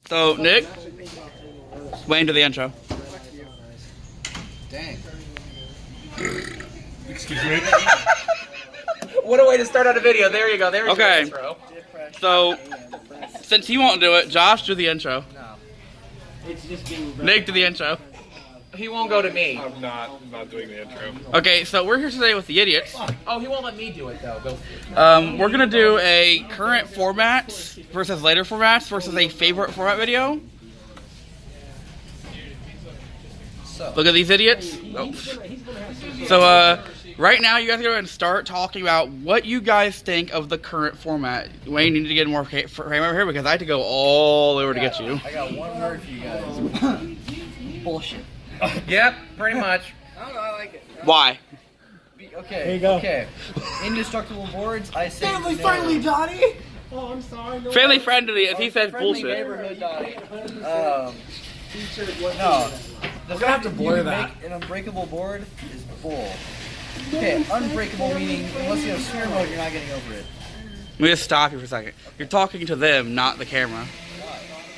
So, Nick, Wayne to the intro. Dang. Excuse me. What a way to start out a video. There you go. There's your Okay. intro. So, since he won't do it, Josh do the intro. No. Nick do the intro. He won't go to me. I'm not doing the intro. Okay, so we're here today with the idiots. Oh, he won't let me do it though. Go. We're gonna do a current formats versus later formats versus a favorite format video. So. Look at these idiots. Oh. So, right now you guys are going to start talking about what you guys think of the current format. Wayne, you need to get more frame over here because I had to go all over to get you. I got one word for you guys. Bullshit. Yep, pretty much. I don't know, I like it. Why? Okay. There you go. Okay. Indestructible boards, I say Family no. friendly, Donnie! Oh, I'm sorry. No Family friendly, as he says Friendly bullshit. neighborhood Donnie. No. The fact that you can make an unbreakable board is bull. Okay, unbreakable meaning unless you have sphere mode, you're not getting over it. Let me just stop you for a second. You're talking to them, not the camera.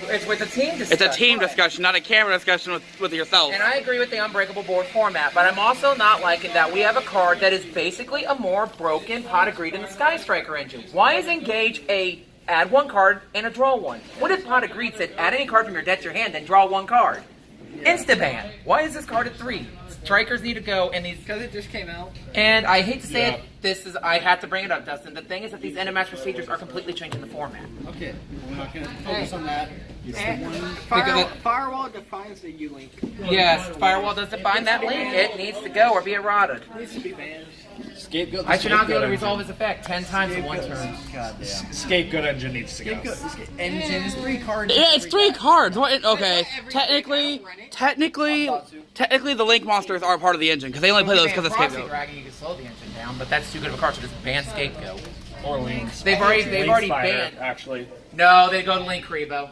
It's with a team discussion. It's a team discussion, not a camera discussion with yourself. And I agree with the unbreakable board format, but I'm also not liking that we have a card that is basically a more broken pot of greed in the Sky Striker engine. Why is Engage a add one card and a draw one? What if pot of greed said add any card from your deck to your hand and draw one card? Insta-ban. Why is this card at 3? Strikers need to go, and these... Because it just came out. And I hate to say it, I had to bring it up, Dustin. The thing is that these end of match procedures are completely changing the format. Okay, we're not going to focus on that. Firewall defines the U-Link. Yes, Firewall does define that link. It needs to go or be eroded. It needs to be banned. Scapegoat. I should not be able to resolve his effect 10 times in one turn. Goddamn. Scapegoat engine needs to go. Scapegoat engine is 3 cards. Yeah, it's 3 cards. What? Okay, technically, the Link monsters are part of the engine because they only play those because of Proxy Scapegoat. Dragon, you can slow the engine down, but that's too good of a card, so just ban Scapegoat. Or Links. They've already Fire, banned. actually. No, they go to Link Rebo.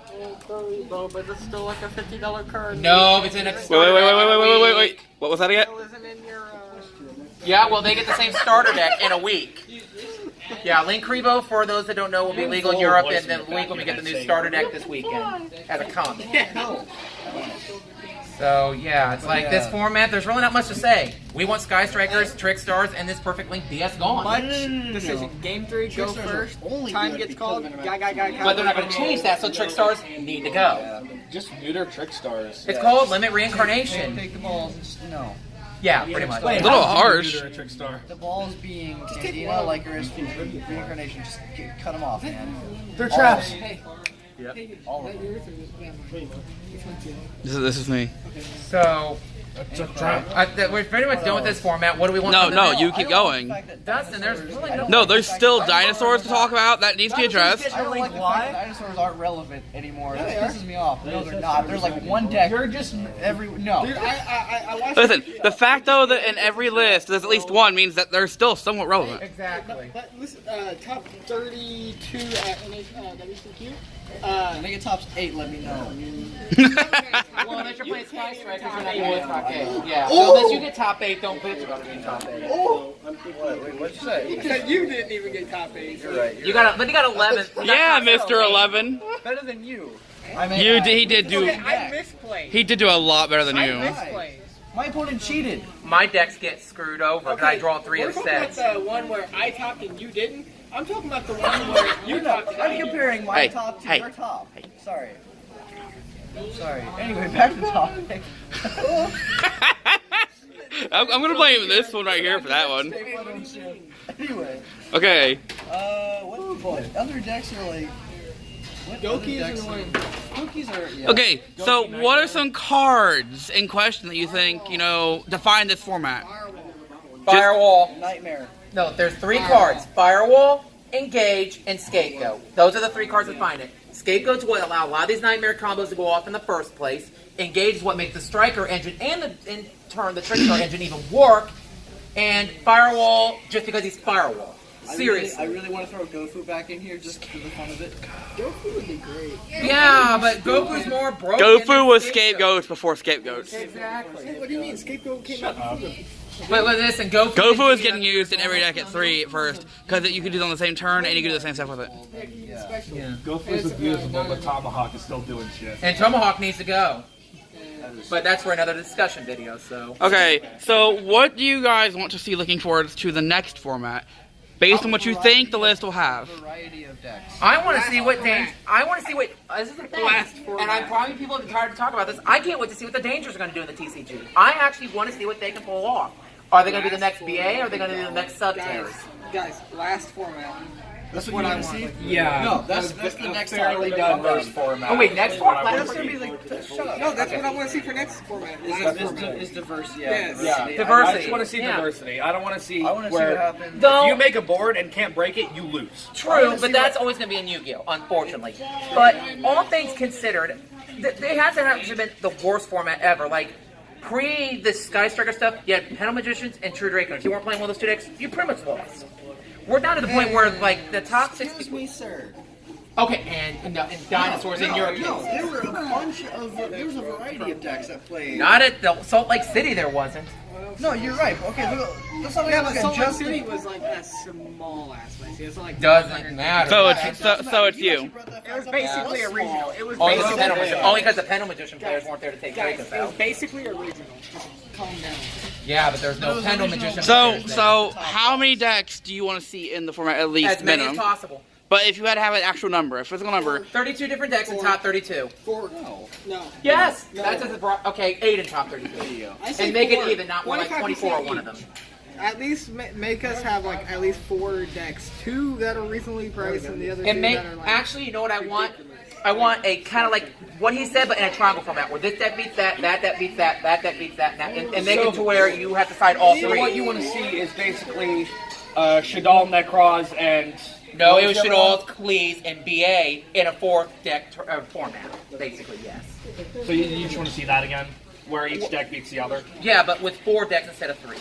But it's still like a $50 card. No, if it's in a Wait. What was that again? It isn't in your, Yeah, well, they get the same starter deck in a week. Yeah, Link Rebo, for those that don't know, will be legal in Europe, and then week when we get the new starter deck this weekend as a comic. So, yeah, it's like this format, there's really not much to say. We want Sky Strikers, Trick Stars, and this Perfect Link DS gone. much decision. Game 3, go first. Time gets called. Guy. But they're not going to change that, so Trick Stars need to go. Just neuter Trick Stars. It's called Limit Reincarnation. Take the balls. No. Yeah, pretty much. A little harsh. Neuter a Trick Star. The balls being Cantina, Lycanus, reincarnation, just cut them off, man. They're traps. All of them. This is me. So, we're pretty much done with this format. What do we want from the No, mill? you keep going. Dustin, there's really no... No, there's still dinosaurs to talk about. That needs to be addressed. I don't like the fact that dinosaurs aren't relevant anymore. That pisses me off. No, they're not. There's like one deck. You're just no. Dude, I watched Listen, the fact though that in every list there's at least one means that they're still somewhat relevant. Exactly. But listen, top 32 at WCQ. Make it tops 8. Let me know. Well, unless you're playing Sky Strikers, you're not going to top 8. Yeah, so unless you get top 8, don't bitch about it being top 8. What'd you say? Because you didn't even get top 8. You're right. You got 11. Yeah, Mr. 11. Better than you. He did do. Okay, I misplayed. He did do a lot better than I you. misplayed. My opponent cheated. My decks get screwed over because I draw 3 of the sets. We're talking about the one where I topped and you didn't. I'm talking about the one where you topped and I I'm didn't. comparing my top to your top. Sorry. Anyway, back to the topic. I'm gonna blame this one right here for that one. Anyway, Okay. what other decks are like? What Dokies other decks are one. Dokies are. Yeah. Okay. So, what are some cards in question that you think define this format? Firewall. Nightmare. No, there's 3 cards. Firewall, Engage, and Scapegoat. Those are the 3 cards that define it. Scapegoat's what allow a lot of these Nightmare combos to go off in the first place. Engage is what makes the Striker engine and in turn the Trick Star engine even work. And Firewall, just because he's Firewall. Seriously. I really want to throw Gofu back in here just for the fun of it. Goku would be great. Yeah, but Goku's more broken. Gofu than was Scapegoat. scapegoats before scapegoats. Exactly. What do you mean? Scapegoat came out before. But listen, Gofu. Gofu is getting used in every deck at 3 at first, because you can do it on the same turn and you can do the same stuff with it. Gofu is abusable, but Tomahawk is still doing shit. And Tomahawk needs to go. But that's for another discussion video, so. Okay, so what do you guys want to see looking forward to the next format, based on what you think the list will have? Variety of decks. I want to see what this is the thing, and I'm probably people are tired to talk about this. I can't wait to see what the Dangers are going to do in the TCG. I actually want to see what they can pull off. Are they going to be the next BA, or are they going to be the next Sub-Terrors? Guys, last format. That's what I want. Yeah. No, that's the next fairly time. diverse format. Oh wait, next format. That's gonna be like, shut up. No, that's what I want to see for next format. Is diversity. Yes. Yeah, Diversity. I just want to see Yeah. diversity. I don't want to see I want to see where what happens. Though- if you make a board and can't break it, you lose. True, but that's always going to be in Yu-Gi-Oh, unfortunately. But all things considered, they hasn't actually been the worst format ever. Like, pre the Sky Striker stuff, you had Penal Magicians and True Draco. If you weren't playing one of those two decks, you pretty much lost. We're down to the point where, like, the top 60... Excuse me, sir. Okay, and dinosaurs in Europe. No, there were a bunch of. There was a variety of decks that played. Not at the Salt Lake City, there wasn't. No, you're right. Okay, look. Let's not Yeah, look but at Salt Lake just City was like a small ass place. It's like Doesn't matter. So it's you. It was basically a regional. It was Only basically because the Penal Magician players weren't there to take guys, Dracos it was out. basically a regional. Just calm down. Yeah, but there's no Penal Magician So players there. so how many decks do you want to see in the format at least As many minimum? as possible. But if you had to have an actual number, a physical number, 32 different decks in top 32. Four. No. Yes, No. that's okay. 8 in top 32. I say And make four. it even, not more like 24 or one of them. At least make us have like at least 4 decks. 2 that are reasonably priced and the other 2 And make that are like. actually, you know what I want? I want a kind of like what he said, but in a triangle format, where this deck beats that deck beats that deck beats that, and make it to where you have to fight all So three. what you want to see is basically Shadal, Necroz, and... No, it should all Cleese and BA in a 4-deck format, basically, yes. So you just want to see that again? Where each deck beats the other? Yeah, but with 4 decks instead of 3.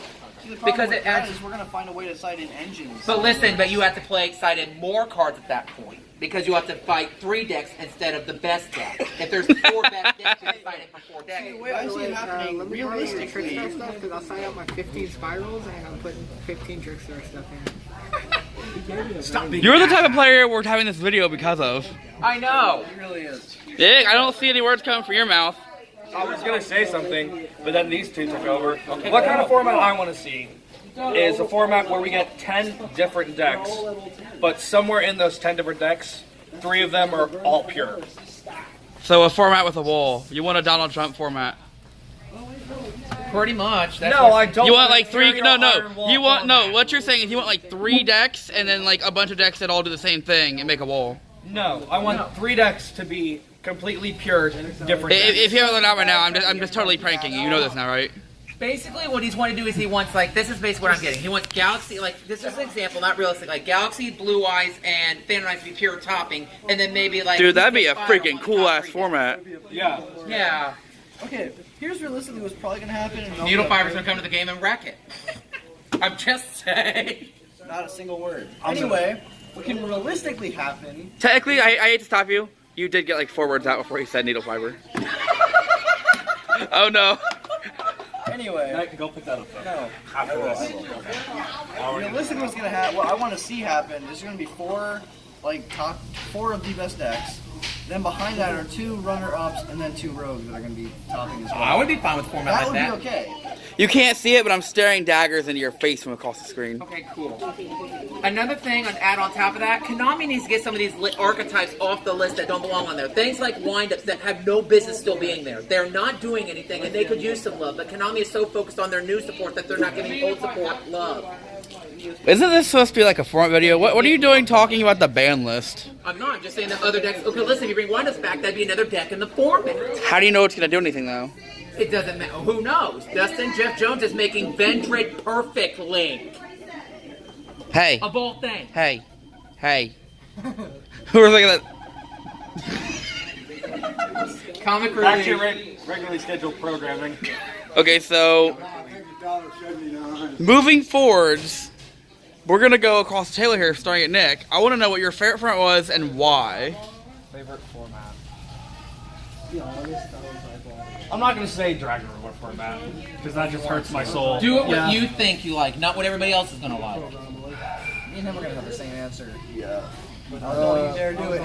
Because it adds. We're gonna find a way to cite in engines. But listen, but you have to play excited more cards at that point. Because you have to fight 3 decks instead of the best deck. If there's 4 best decks, you're fighting for 4 decks. The way I see it happening Let me borrow your realistically. Trickstar stuff because I'll sign out my 15 spirals and I'm putting 15 Trickstar stuff in. Stop being you're the type of player we're having this video because of. I know. It really is. Dick, I don't see any words coming from your mouth. I was going to say something, but then these two took over. What kind of format I want to see is a format where we get 10 different decks, but somewhere in those 10 different decks, 3 of them are all pure. So a format with a wall. You want a Donald Trump format. Pretty much. That's No, what- I don't. You want like 3? Imperial No. Iron Wall You want format. no. What you're saying is you want like 3 decks and then like a bunch of decks that all do the same thing and make a wall. No, I want 3 decks to be completely pure, different decks. If you haven't learned out right now, I'm just totally pranking you. You know this now, right? Basically, what he's wanting to do is he wants, like, this is basically what I'm getting. He wants Galaxy, like, this is an example, not realistic, like Galaxy, Blue Eyes, and Thin Eyes to be pure topping, and then maybe, like... Dude, that'd be a Spiral freaking on cool top ass 3 format. Yeah. decks. Yeah. Okay, here's realistically what's probably gonna happen. And Needle Fiber's gonna come to the game and wreck it. I'm just saying. Not a single word. Anyway, what can realistically happen? Technically, I hate to stop you. You did get like 4 words out before you said needle fiber. Oh no. Anyway, I can go pick that up. no. After I this. will. Realistically, what's gonna happen? What I want to see happen is gonna be 4, like top 4 of the best decks. Then behind that are 2 runner-ups and then 2 rogues that are gonna be topping as well. I would be fine with a format That like would be that. okay. You can't see it, but I'm staring daggers into your face from across the screen. Okay, cool. Another thing I'd add on top of that, Konami needs to get some of these archetypes off the list that don't belong on there. Things like wind-ups that have no business still being there. They're not doing anything, and they could use some love, but Konami is so focused on their new support that they're not giving old support love. Isn't this supposed to be like a format video? What are you doing talking about the ban list? I'm not, I'm just saying that other decks... Okay, listen, if you bring wind-ups back, that'd be another deck in the format. How do you know it's gonna do anything though? It doesn't matter. Who knows? Dustin Jeff Jones is making Vendred Perfect Link. Hey, Of all things. hey, hey. Who was looking at Comic Back to relief. regularly scheduled programming. Okay, so moving forwards, we're gonna go across the table here, starting at Nick. I want to know what your favorite format was and why. Favorite format. I'm not gonna say Dragon Reward format because that just hurts my soul. Do it what you think you like, not what everybody else is gonna like. Me and him are gonna have the same answer. Yeah. Don't you dare do it.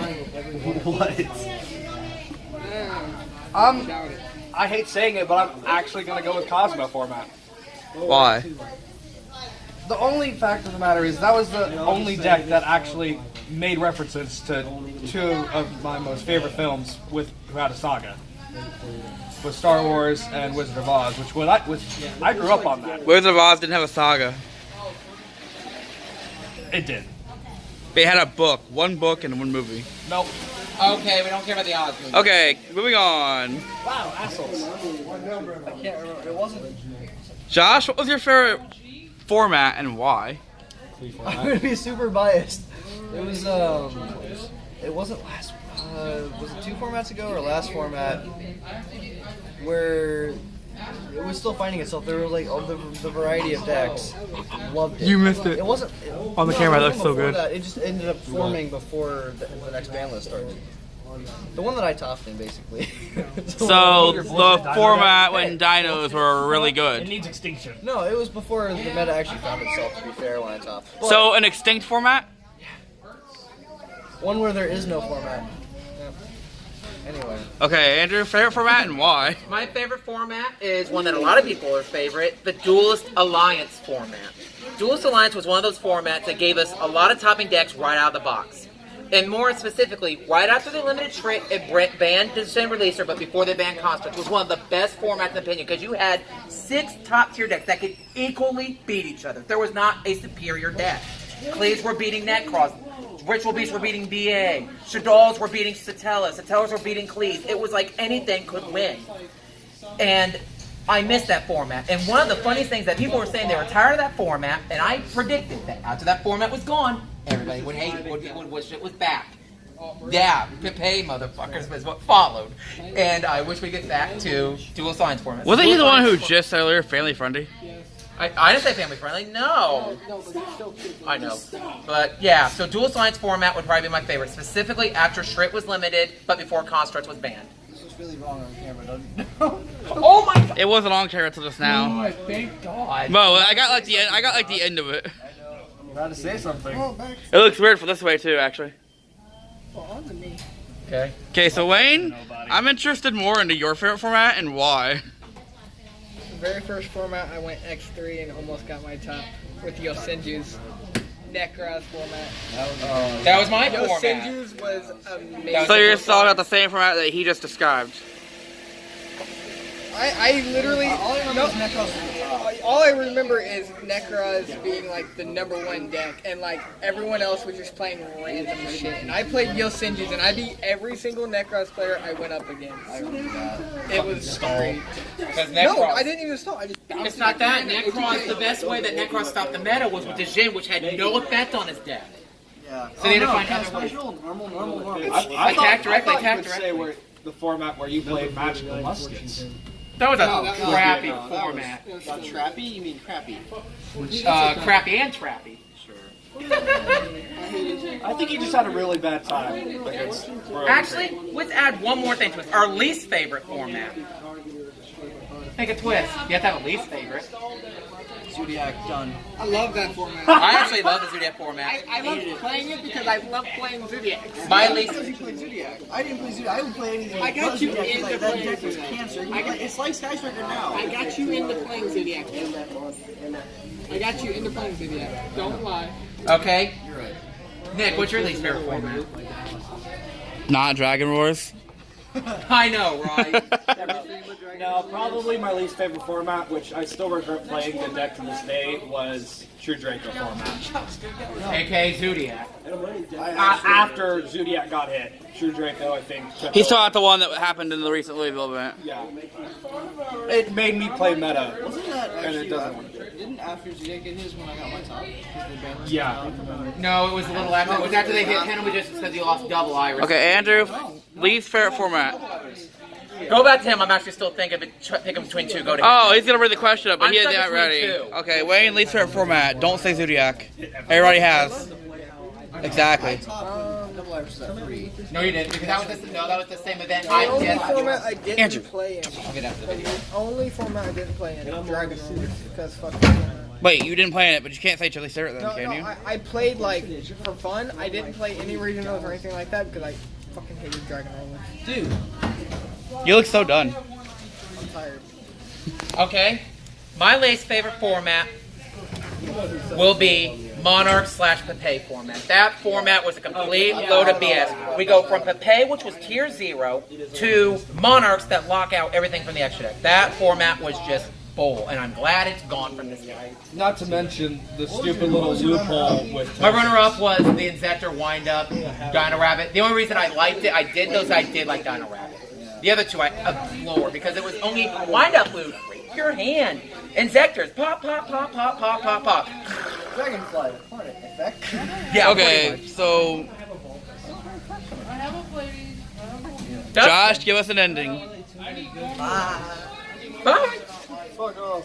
What? I hate saying it, but I'm actually gonna go with Cosmo format. Why? The only fact of the matter is that was the only deck that actually made references to two of my most favorite films who had a saga. Was Star Wars and Wizard of Oz, I grew up on that. Wizard of Oz didn't have a saga. It did. They had a book, one book and one movie. Nope. Okay, we don't care about the Oz movie. Okay, moving on. Wow, assholes. I can't remember. It wasn't. Josh, what was your favorite format and why? I'm gonna be super biased. It was it wasn't last. Was it 2 formats ago or last format? Where it was still finding itself. There were like all the variety of decks. Loved it. You missed it. It wasn't On the camera, it looks so good. That, it just ended up forming before the next ban list started. The one that I topped in, basically. So the format when dinos were really It good. needs extinction. No, it was before the meta actually found itself, to be fair, when I topped. But So an extinct format? one where there is no format. Anyway. Okay, Andrew, favorite format and why? My favorite format is one that a lot of people are favorite, the Duelist Alliance format. Duelist Alliance was one of those formats that gave us a lot of topping decks right out of the box. And more specifically, right after the limited it banned Descend Releaser, but before they banned Construct, was one of the best formats in my opinion, because you had 6 top tier decks that could equally beat each other. There was not a superior deck. Cleaves were beating Netcross. Ritual Beasts were beating BA. Shaddoll's were beating Satellas. Satellas were beating Cleaves. It was like anything could win. And I missed that format. And one of the funniest things that people were saying, they were tired of that format, and I predicted that after that format was gone, everybody would hate it, would wish it was back. Yeah, pay motherfuckers is what followed. And I wish we get back to Dual Science format. Wasn't he the one who Dual just said earlier family friendly? I didn't say family friendly, no. I know. But yeah, so Dual Science format would probably be my favorite, specifically after Shrit was limited, but before Construct was banned. This was really wrong on camera, doesn't it? Oh my god! It wasn't on camera until just now. Oh, thank God. Mo, I got like the end. I got like the end of it. I'm about to say something. It looks weird for this way too, actually. Okay. Okay, so Wayne, I'm interested more into your favorite format and why. The very first format, I went X3 and almost got my top with Yosenju's Necros format. That was my format. Yosenju's was amazing. So you're still about the same format that he just described. I literally All I remember is Necros. all I remember is Necros being like the #1 deck, and like everyone else was just playing random shit. And I played Yosenju's, and I beat every single Necros player I went up against. I remember that. It was great. Because No, Necros. I didn't even stall. I just bounced It's not that. it. Necros, the best way that Necros stopped the meta was with the Jin, which had no effect on his deck. Yeah. So they had to find cast other ways. special, normal. Attack directly, attack would directly. say where the format where you played magical muskets. That was a that was- crappy no, that was- format. Trappy? You mean crappy? Crappy and trappy. I think he just had a really bad time against Royal Actually, let's add one more thing to it. Our least favorite format. Make a twist. You have to have a least favorite. Zodiac, done. I love that format. I actually love the Zodiac format. I love playing it because I love playing Zodiacs. My least. Because you played Zodiac. I didn't play Zodiac. I would play anything. I got but you Zodiac, 'cause, into like, that playing deck was Zodiac. cancer. I got- It's like Skyscraper now. I got you into playing Zodiac. I got you into playing Zodiac. Don't lie. Okay. You're right. Nick, what's your least favorite format? Not Dragon Wars. I know, right? No, probably my least favorite format, which I still regret playing the deck to this day, was True Draco format. AKA Zodiac. After Zodiac got hit, True Draco, I think, took He's over. talking about the one that happened in the recent Louisville event. Yeah. It made me play meta. Wasn't that And it actually, doesn't. didn't after Zodiac get his when I got my top? 'Cause they banned us Yeah. from No, it was a little after. It was after they hit Penalty just because he lost double Iris. Okay, Andrew, least favorite format. Go back to him. I'm actually still thinking of it. Picking between two. Go to him. Oh, he's gonna read the question up, but I'm he has stuck that between ready. two. Okay, Wayne, least favorite format. Don't say Zodiac. Everybody has. Exactly. Double Iris at 3. No, you didn't, because that was the same event. The only format I didn't Andrew. play in. I'll get after the video. The only format I didn't play in Dragon Rollers because fucking. Wait, you didn't play in it, but you can't say Chili Syrup then, No, can no, you? I played like for fun. I didn't play any regionals or anything like that because I fucking hated Dragon Rollers. Dude, You look so done. I'm tired. Okay, my least favorite format will be Monarch/Pepe format. That format was a complete load of BS. We go from Pepe, which was tier 0, to Monarchs that lock out everything from the extra deck. That format was just bull, and I'm glad it's gone from this game. Not to mention the stupid little loophole with. My runner-up was the Inzektor Wind-Up, Dino Rabbit. The only reason I liked it, I did like Dino Rabbit. The other two I abhor because it was only Wind-Up loot. Your hand. Inzectors. Pop, pop, pop, pop, pop, pop, pop. Dragonfly, hornet effect. Yeah, Okay, so Dustin. Josh, give us an ending. Bye. Fuck off.